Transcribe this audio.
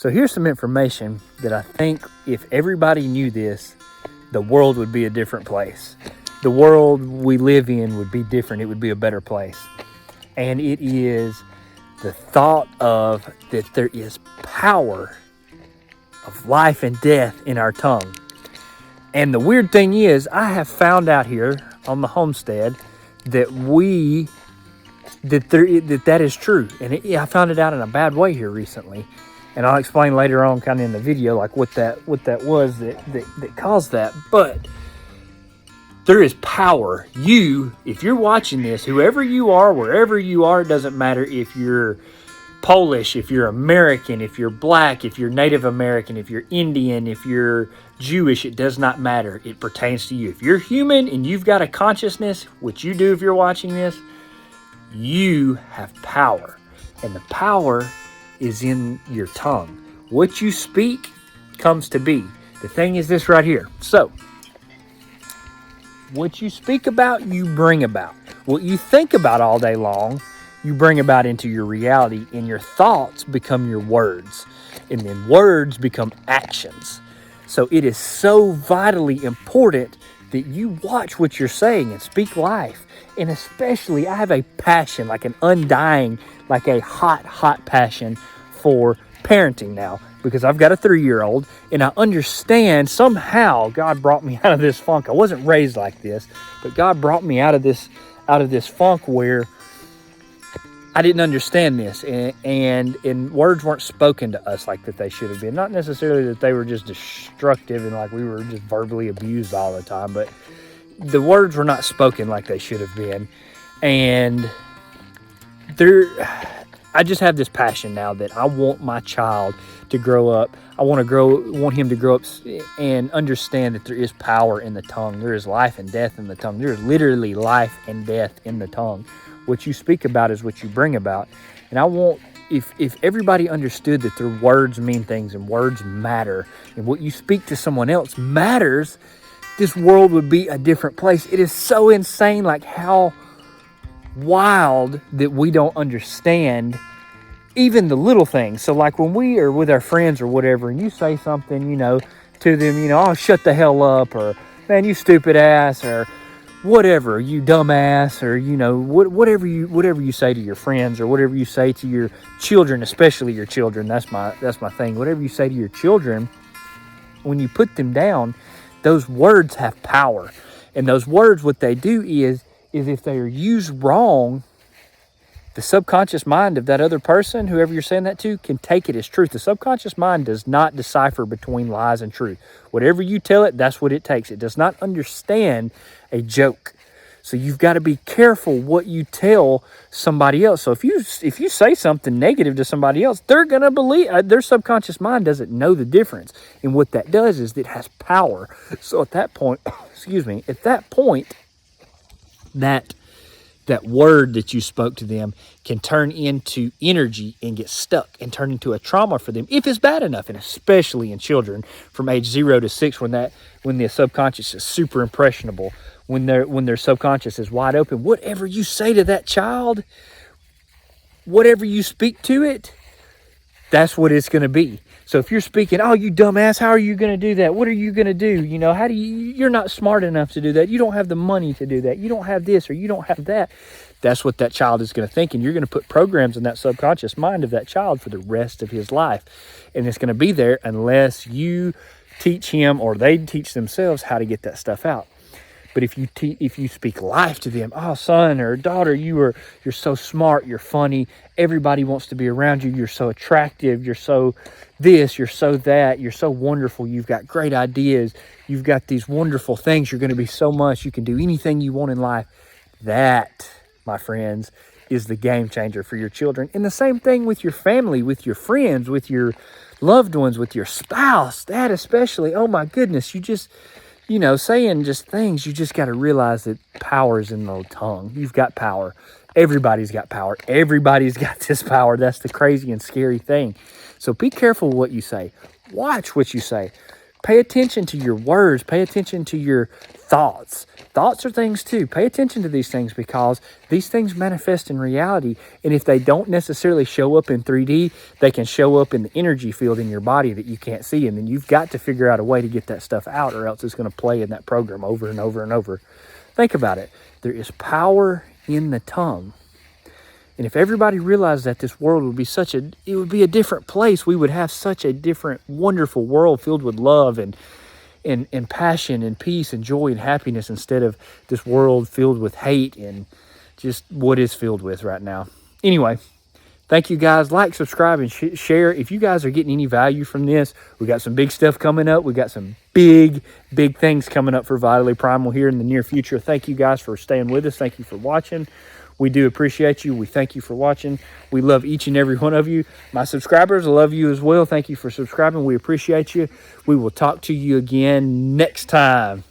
So here's some information that I think if everybody knew this, the world would be a different place. The world we live in would be different. It would be a better place. And it is the thought of that there is power of life and death in our tongue. And the weird thing is, I have found out here on the homestead that that is true. And I found it out in a bad way here recently. And I'll explain later on kind of in the video like what that was that caused that. But there is power. If you're watching this, whoever you are, wherever you are, it doesn't matter if you're Polish, if you're American, if you're black, if you're Native American, if you're Indian, if you're Jewish, it does not matter. It pertains to you. If you're human and you've got a consciousness, which you do if you're watching this, you have power. And the power is in your tongue. What you speak comes to be. The thing is this right here. So, what you speak about, you bring about. What you think about all day long, you bring about into your reality, and your thoughts become your words. And then words become actions. So it is so vitally important that you watch what you're saying and speak life. And especially, I have a passion, like an undying, like a hot passion for parenting now. Because I've got a 3-year-old, and I understand somehow God brought me out of this funk. I wasn't raised like this, but God brought me out of this funk where I didn't understand this, and words weren't spoken to us like that they should have been. Not necessarily that they were just destructive and like we were just verbally abused all the time, but the words were not spoken like they should have been. And I just have this passion now that I want my child to grow up. I want him to grow up and understand that there is power in the tongue. There is life and death in the tongue. There is literally life and death in the tongue. What you speak about is what you bring about. And I want, if everybody understood that their words mean things and words matter, and what you speak to someone else matters, this world would be a different place. It is so insane, like how wild that we don't understand even the little things. So like when we are with our friends or whatever, and you say something, to them, oh, shut the hell up, or man, you stupid ass, or whatever, you dumbass, or whatever you say to your friends, or whatever you say to your children, especially your children. That's my thing. Whatever you say to your children, when you put them down, those words have power. And those words, what they do is if they are used wrong, the subconscious mind of that other person, whoever you're saying that to, can take it as truth. The subconscious mind does not decipher between lies and truth. Whatever you tell it, that's what it takes. It does not understand a joke. So you've got to be careful what you tell somebody else. So if you say something negative to somebody else, they're going to believe, their subconscious mind doesn't know the difference. And what that does is it has power. So at that point, that word that you spoke to them can turn into energy and get stuck and turn into a trauma for them if it's bad enough. And especially in children from age 0 to 6, when the subconscious is super impressionable, when their subconscious is wide open. Whatever you say to that child, whatever you speak to it, that's what it's going to be. So if you're speaking, oh, you dumbass, how are you going to do that? What are you going to do? You're not smart enough to do that. You don't have the money to do that. You don't have this or you don't have that. That's what that child is going to think. And you're going to put programs in that subconscious mind of that child for the rest of his life. And it's going to be there unless you teach him or they teach themselves how to get that stuff out. But if you speak life to them, oh, son or daughter, you're so smart, you're funny, everybody wants to be around you, you're so attractive, you're so this, you're so that, you're so wonderful, you've got great ideas, you've got these wonderful things, you're going to be so much, you can do anything you want in life. That, my friends, is the game changer for your children. And the same thing with your family, with your friends, with your loved ones, with your spouse, that especially. Oh my goodness, you just... saying just things, you just got to realize that power is in the tongue. You've got power. Everybody's got power. Everybody's got this power. That's the crazy and scary thing. So be careful what you say. Watch what you say. Pay attention to your words. Pay attention to your thoughts. Thoughts are things too. Pay attention to these things because these things manifest in reality. And if they don't necessarily show up in 3D, they can show up in the energy field in your body that you can't see. And then you've got to figure out a way to get that stuff out, or else it's going to play in that program over and over and over. Think about it. There is power in the tongue. And if everybody realized that, this world would be it would be a different place. We would have such a different, wonderful world filled with love and passion and peace and joy and happiness, instead of this world filled with hate and just what is filled with right now. Anyway, thank you guys. Like, subscribe, and share. If you guys are getting any value from this, we got some big stuff coming up. We got some big things coming up for Vitally Primal here in the near future. Thank you guys for staying with us. Thank you for watching. We do appreciate you. We thank you for watching. We love each and every one of you. My subscribers, I love you as well. Thank you for subscribing. We appreciate you. We will talk to you again next time.